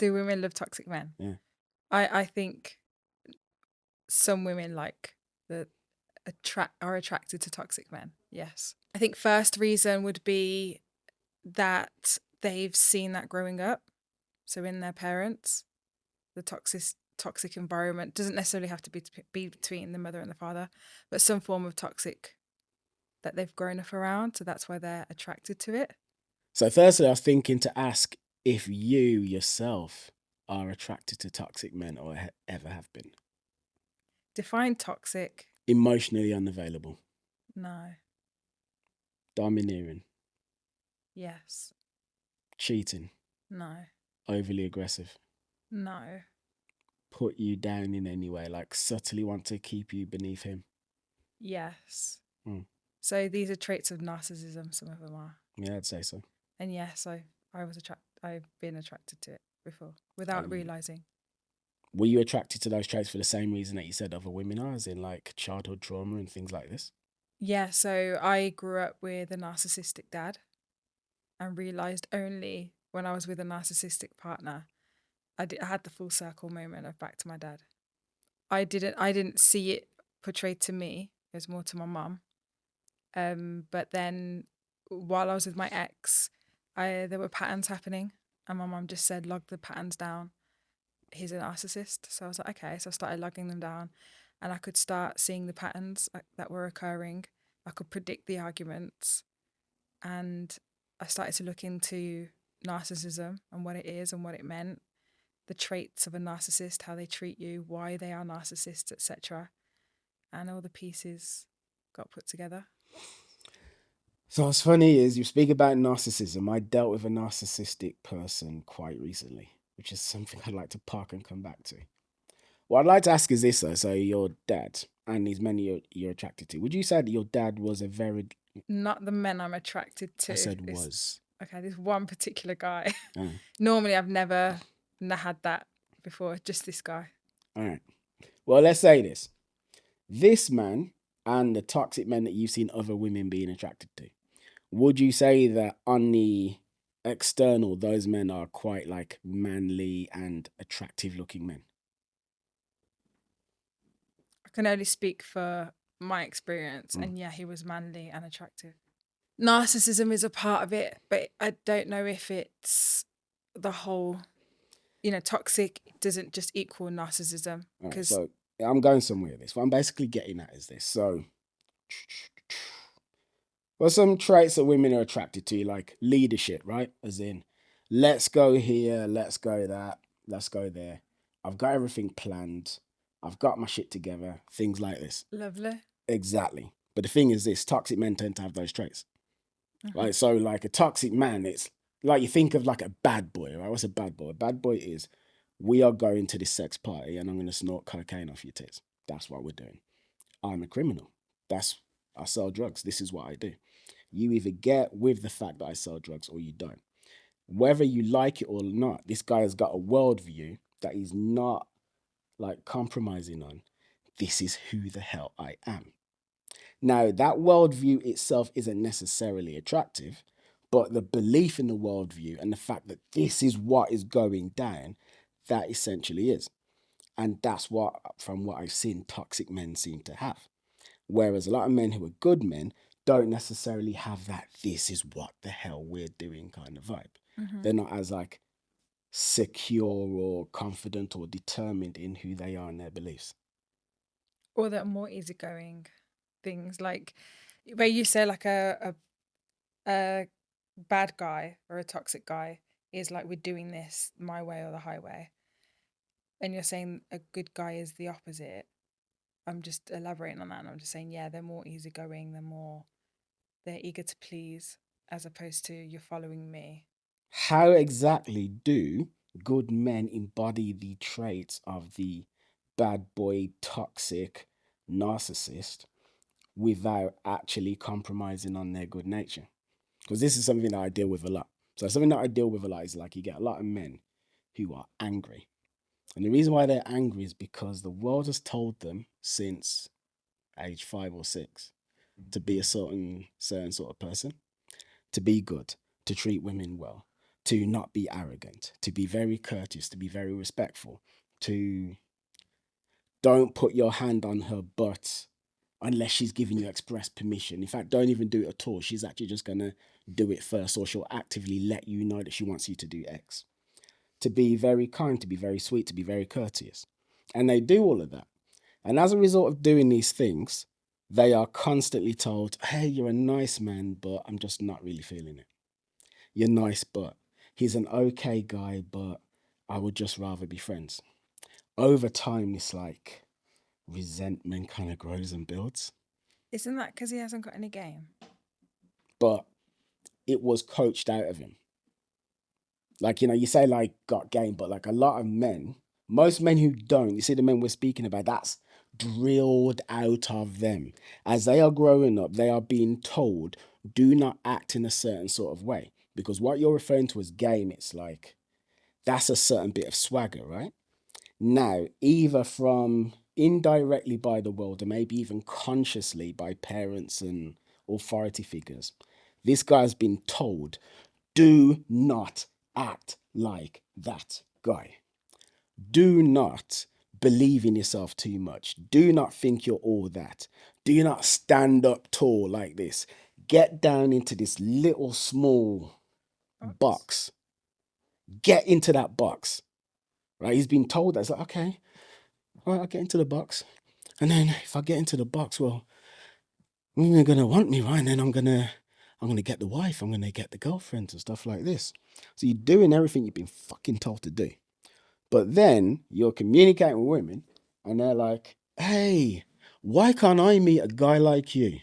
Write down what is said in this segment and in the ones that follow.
Do women love toxic men? Yeah. I think some women are attracted to toxic men. Yes. I think first reason would be that they've seen that growing up. So in their parents, the toxic environment doesn't necessarily have to be between the mother and the father, but some form of toxic that they've grown up around. So that's why they're attracted to it. So firstly, I was thinking to ask if you yourself are attracted to toxic men or ever have been. Define toxic. Emotionally unavailable. No. Domineering. Yes. Cheating. No. Overly aggressive. No. Put you down in any way, like subtly want to keep you beneath him. Yes. Hmm. So these are traits of narcissism. Some of them are. Yeah, I'd say so. And yes, I've been attracted to it before without realizing. Were you attracted to those traits for the same reason that you said other women are, as in like childhood trauma and things like this? Yeah, so I grew up with a narcissistic dad and realized only when I was with a narcissistic partner, I had the full circle moment of back to my dad. I didn't see it portrayed to me. It was more to my mum. But then while I was with my ex, there were patterns happening, and my mum just said, log the patterns down. He's a narcissist. So I was like, okay. So I started logging them down, and I could start seeing the patterns that were occurring. I could predict the arguments, and I started to look into narcissism and what it is and what it meant, the traits of a narcissist, how they treat you, why they are narcissists, etc. And all the pieces got put together. So what's funny is you speak about narcissism. I dealt with a narcissistic person quite recently, which is something I'd like to park and come back to. What I'd like to ask is this though. So your dad and these men you're attracted to, would you say that your dad was a very... Not the men I'm attracted to. I said was. Okay, this one particular guy. Oh. Normally I've never had that before, just this guy. All right. Well, let's say this. This man and the toxic men that you've seen other women being attracted to, would you say that on the external, those men are quite like manly and attractive looking men? I can only speak for my experience, and yeah, he was manly and attractive. Narcissism is a part of it, but I don't know if it's the whole, toxic doesn't just equal narcissism. Right, so I'm going somewhere with this. What I'm basically getting at is this. So, well, some traits that women are attracted to, like leadership, right? As in, let's go here, let's go that, let's go there. I've got everything planned. I've got my shit together. Things like this. Lovely. Exactly. But the thing is this, toxic men tend to have those traits. Right? So like a toxic man, it's like you think of like a bad boy, right? What's a bad boy? A bad boy is, we are going to this sex party and I'm going to snort cocaine off your tits. That's what we're doing. I'm a criminal. I sell drugs. This is what I do. You either get with the fact that I sell drugs or you don't. Whether you like it or not, this guy has got a worldview that he's not like compromising on. This is who the hell I am. Now, that worldview itself isn't necessarily attractive, but the belief in the worldview and the fact that this is what is going down, that essentially is. And that's what, from what I've seen, toxic men seem to have. Whereas a lot of men who are good men don't necessarily have that this is what the hell we're doing kind of vibe. They're not as like secure or confident or determined in who they are and their beliefs. Or that more easygoing things, like where you say like a bad guy or a toxic guy is like, we're doing this my way or the highway, and you're saying a good guy is the opposite. I'm just elaborating on that, and I'm just saying, yeah, they're more easygoing, they're eager to please, as opposed to you're following me. How exactly do good men embody the traits of the bad boy, toxic narcissist without actually compromising on their good nature? Because this is something that I deal with a lot. So something that I deal with a lot is like you get a lot of men who are angry. And the reason why they're angry is because the world has told them since age 5 or 6 to be a certain sort of person, to be good, to treat women well, to not be arrogant, to be very courteous, to be very respectful, to don't put your hand on her butt unless she's giving you express permission. In fact, don't even do it at all. She's actually just going to do it first, or she'll actively let you know that she wants you to do X. To be very kind, to be very sweet, to be very courteous. And they do all of that. And as a result of doing these things, they are constantly told, hey, you're a nice man, but I'm just not really feeling it. You're nice, but he's an okay guy, but I would just rather be friends. Over time, it's like resentment kind of grows and builds. Isn't that because he hasn't got any game? But it was coached out of him. Like, you say like got game, but like a lot of men, most men who don't, you see the men we're speaking about, that's drilled out of them. As they are growing up, they are being told, do not act in a certain sort of way. Because what you're referring to as game, it's like, that's a certain bit of swagger, right? Now, either from indirectly by the world, or maybe even consciously by parents and authority figures, this guy's been told, do not act like that guy. Do not believe in yourself too much. Do not think you're all that. Do not stand up tall like this. Get down into this little small box. Get into that box. Right? He's been told that. It's like, okay, all right, I'll get into the box. And then if I get into the box, well, you're gonna want me, right? And then I'm gonna get the wife, I'm gonna get the girlfriends and stuff like this. So you're doing everything you've been fucking told to do. But then you're communicating with women and they're like, hey, why can't I meet a guy like you?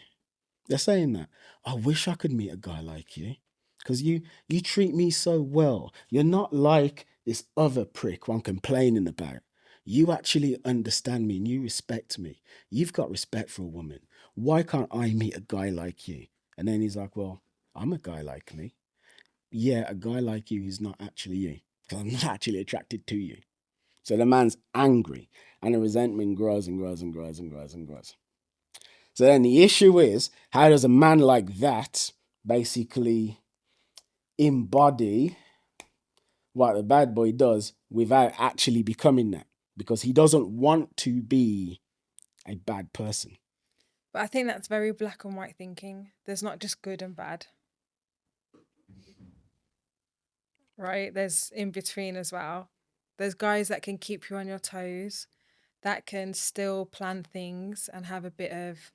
They're saying that. I wish I could meet a guy like you. Because you treat me so well. You're not like this other prick who I'm complaining about. You actually understand me and you respect me. You've got respect for a woman. Why can't I meet a guy like you? And then he's like, well, I'm a guy like me. Yeah, a guy like you is not actually you. Because I'm not actually attracted to you. So the man's angry and the resentment grows and grows and grows and grows and grows. So then the issue is, how does a man like that basically embody what the bad boy does without actually becoming that? Because he doesn't want to be a bad person. But I think that's very black and white thinking. There's not just good and bad, right? There's in between as well. There's guys that can keep you on your toes, that can still plan things and have a bit of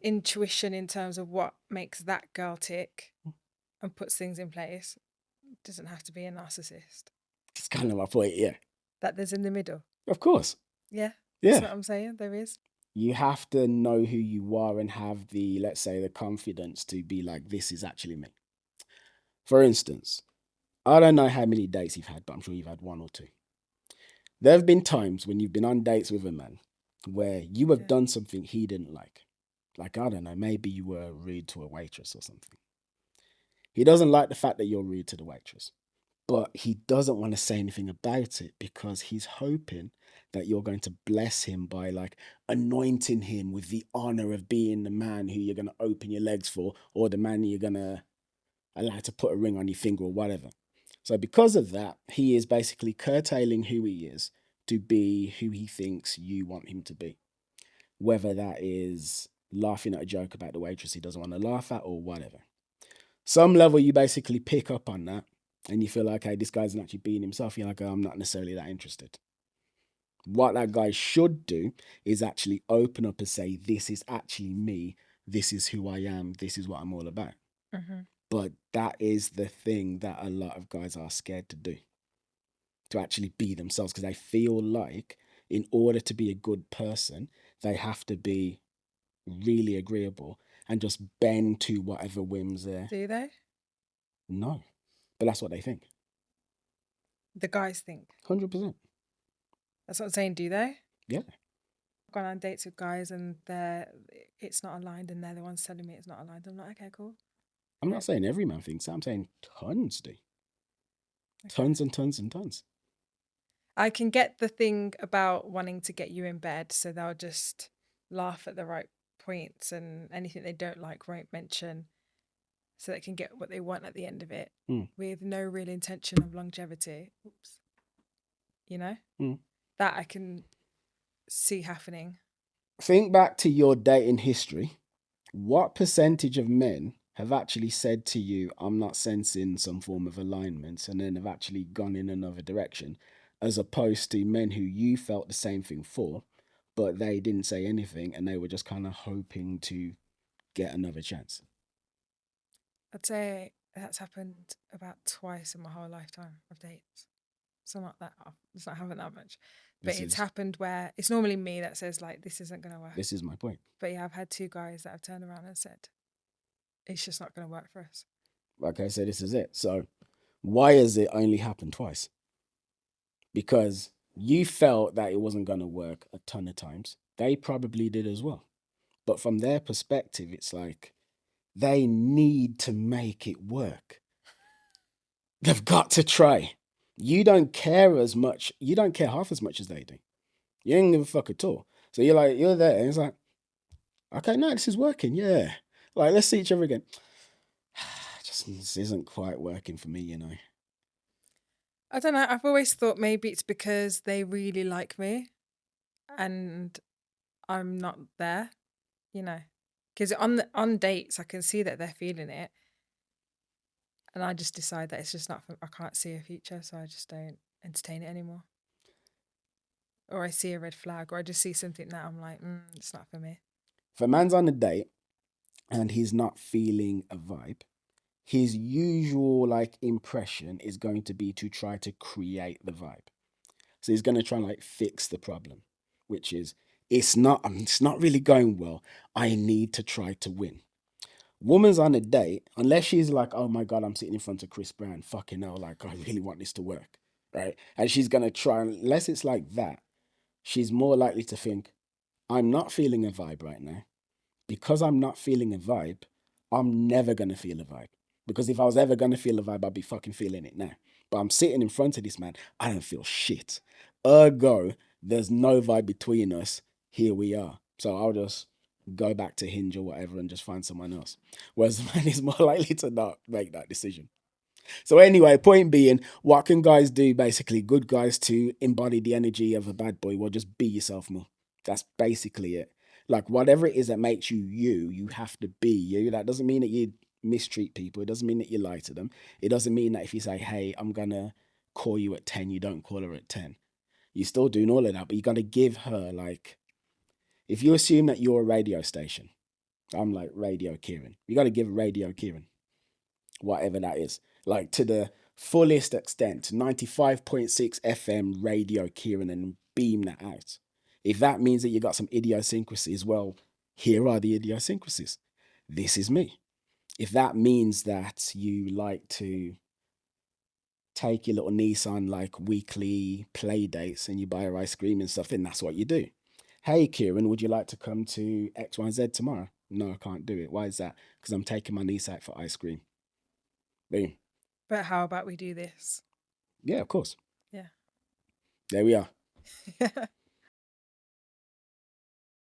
intuition in terms of what makes that girl tick and puts things in place. It doesn't have to be a narcissist. It's kind of my point, yeah. That there's in the middle. Of course. Yeah, that's Yeah. what I'm saying. There is. You have to know who you are and have the, let's say, the confidence to be like, this is actually me. For instance, I don't know how many dates you've had, but I'm sure you've had one or two. There have been times when you've been on dates with a man where you have done something he didn't like. Like, I don't know, maybe you were rude to a waitress or something. He doesn't like the fact that you're rude to the waitress, but he doesn't want to say anything about it because he's hoping that you're going to bless him by like anointing him with the honor of being the man who you're going to open your legs for, or the man you're going to allow to put a ring on your finger or whatever. So because of that, he is basically curtailing who he is to be who he thinks you want him to be. Whether that is laughing at a joke about the waitress he doesn't want to laugh at or whatever. Some level you basically pick up on that and you feel like, hey, this guy's not actually being himself. You're like, oh, I'm not necessarily that interested. What that guy should do is actually open up and say, this is actually me. This is who I am. This is what I'm all about. Mm-hmm. But that is the thing that a lot of guys are scared to do, to actually be themselves, because they feel like in order to be a good person, they have to be really agreeable and just bend to whatever whims there. Do they? No, but that's what they think. The guys think. 100%. That's what I'm saying. Do they? Yeah. I've gone on dates with guys and it's not aligned, and they're the ones telling me it's not aligned. I'm like, okay, cool. I'm not saying every man thinks that. I'm saying tons do. Okay. Tons and tons and tons. I can get the thing about wanting to get you in bed, so they'll just laugh at the right points and anything they don't like won't mention. so they can get what they want at the end of it Mm. with no real intention of longevity. Oops. You know? Mm. That I can see happening. Think back to your dating history. What percentage of men have actually said to you, I'm not sensing some form of alignment, and then have actually gone in another direction, as opposed to men who you felt the same thing for, but they didn't say anything and they were just kind of hoping to get another chance? I'd say that's happened about twice in my whole lifetime of dates. So not that it's not happened that much. But This it's is happened where it's normally me that says like this isn't gonna work. this is my point. But yeah, I've had 2 guys that have turned around and said, it's just not gonna work for us. Okay, so this is it. So why has it only happened twice? Because you felt that it wasn't going to work a ton of times. They probably did as well. But from their perspective, it's like they need to make it work. They've got to try. You don't care as much. You don't care half as much as they do. You don't give a fuck at all. So you're like, you're there. And it's like, okay, no, this is working. Yeah. Like, let's see each other again. Just, this isn't quite working for me, you know. I don't know. I've always thought maybe it's because they really like me and I'm not there, you know. Because on dates I can see that they're feeling it. And I just decide that it's just not I can't see a future, so I just don't entertain it anymore. Or I see a red flag, or I just see something that I'm like, it's not for me. If a man's on a date and he's not feeling a vibe, his usual like impression is going to be to try to create the vibe. So he's going to try and like fix the problem, which is it's not really going well. I need to try to win. Woman's on a date, unless she's like, oh my God, I'm sitting in front of Chris Brown, fucking hell, like I really want this to work, right? And she's gonna try, unless it's like that, she's more likely to think, I'm not feeling a vibe right now. Because I'm not feeling a vibe, I'm never gonna feel a vibe. Because if I was ever gonna feel a vibe, I'd be fucking feeling it now. But I'm sitting in front of this man, I don't feel shit. Ergo, there's no vibe between us. Here we are. So I'll just go back to Hinge or whatever and just find someone else. Whereas the man is more likely to not make that decision. So anyway, point being, what can guys do basically? Good guys to embody the energy of a bad boy. Well, just be yourself more. That's basically it. Like whatever it is that makes you you, you have to be you. That doesn't mean that you mistreat people. It doesn't mean that you lie to them. It doesn't mean that if you say, hey, I'm gonna call you at 10, you don't call her at 10. You're still doing all of that, but you gotta give her like, if you assume that you're a radio station, I'm like Radio Kieran. You gotta give Radio Kieran whatever that is, like to the fullest extent, 95.6 FM Radio Kieran, and beam that out. If that means that you got some idiosyncrasies, well, here are the idiosyncrasies. This is me. If that means that you like to take your little niece on like weekly play dates and you buy her ice cream and stuff, then that's what you do. Hey, Kieran, would you like to come to XYZ tomorrow? No, I can't do it. Why is that? Because I'm taking my niece out for ice cream. Boom. But how about we do this? Yeah, of course. Yeah. There we are.